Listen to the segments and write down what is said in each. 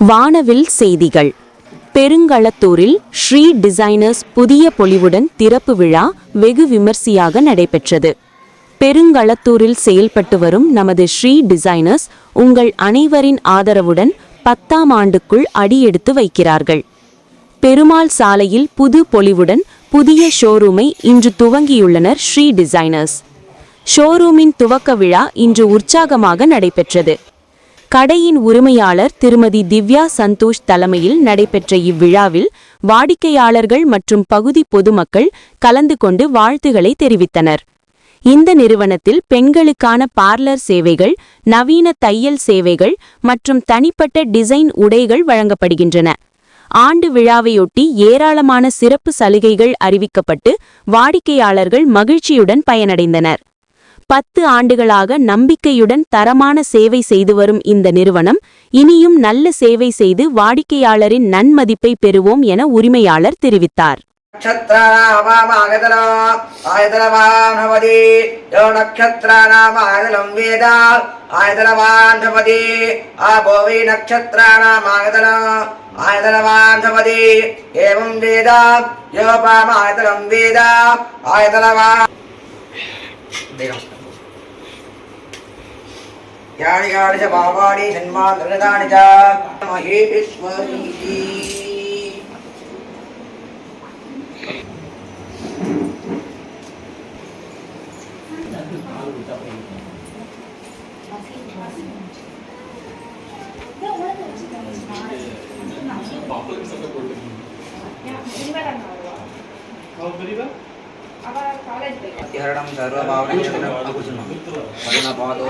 வானவில் செய்திகள். பெருங்களத்தூரில் ஸ்ரீ டிசைனர்ஸ் புதிய பொலிவுடன் திறப்பு விழா வெகு விமர்சையாக நடைபெற்றது. பெருங்களத்தூரில் செயல்பட்டு வரும் நமது ஸ்ரீ டிசைனர்ஸ் உங்கள் அனைவரின் ஆதரவுடன் 10ஆம் ஆண்டுக்குள் அடியெடுத்து வைக்கிறார்கள். பெருமாள் சாலையில் புது பொலிவுடன் புதிய ஷோரூமை இன்று துவங்கியுள்ளனர் ஸ்ரீ டிசைனர்ஸ். ஷோரூமின் துவக்க விழா இன்று உற்சாகமாக நடைபெற்றது. கடையின் உரிமையாளர் திருமதி திவ்யா சந்தோஷ் தலைமையில் நடைபெற்ற இவ்விழாவில் வாடிக்கையாளர்கள் மற்றும் பகுதி பொதுமக்கள் கலந்து கொண்டு வாழ்த்துக்களை தெரிவித்தனர். இந்த நிறுவனத்தில் பெண்களுக்கான பார்லர் சேவைகள், நவீன தையல் சேவைகள் மற்றும் தனிப்பட்ட டிசைன் உடைகள் வழங்கப்படுகின்றன. ஆண்டு விழாவையொட்டி ஏராளமான சிறப்பு சலுகைகள் அறிவிக்கப்பட்டு வாடிக்கையாளர்கள் மகிழ்ச்சியுடன் பயனடைந்தனர். 10 ஆண்டுகளாக நம்பிக்கையுடன் தரமான சேவை செய்து வரும் இந்த நிறுவனம் இனியும் நல்ல சேவை செய்து வாடிக்கையாளரின் நன்மதிப்பை பெறுவோம் என உரிமையாளர் தெரிவித்தார். यानि यानि च भावानि जन्मान्तर्गतानि च महेश्वरीति हरणं सर्वभावनं पादो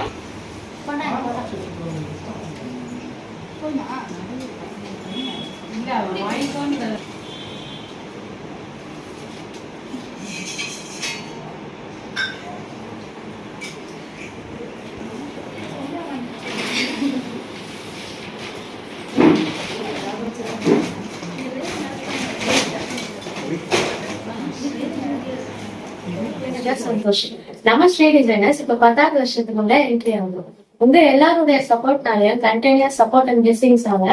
சந்தோஷம். நம்ம ஸ்ரீ டிசைனர்ஸ் இப்ப 10வது வருஷத்துக்குள்ள என்ட்ரி ஆகும். உங்க எல்லாருடைய சப்போர்ட்னாலையும் கண்டினியூஸ் சப்போர்ட் அண்ட் பிளெஸிங்ஸால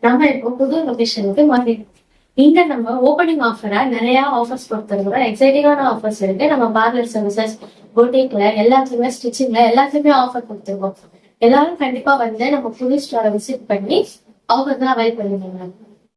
நம்ம இப்போ புது லொகேஷனுக்கு மாறிடும். இங்க நம்ம ஓப்பனிங் ஆஃபரா நிறைய ஆஃபர்ஸ் கொடுத்துருக்கோம். எக்ஸைட்டிங்கான ஆஃபர்ஸ் இருக்கு. நம்ம பார்லர் சர்வீசஸ், பொட்டிக்ல எல்லாத்துக்குமே, ஸ்டிச்சிங்ல எல்லாத்துக்குமே ஆஃபர் கொடுத்துருக்கோம். எல்லாரும் கண்டிப்பா வந்து நம்ம புது ஸ்டோரை விசிட் பண்ணி ஆஃபர் தான் அவைல் பண்ணிடுவாங்க.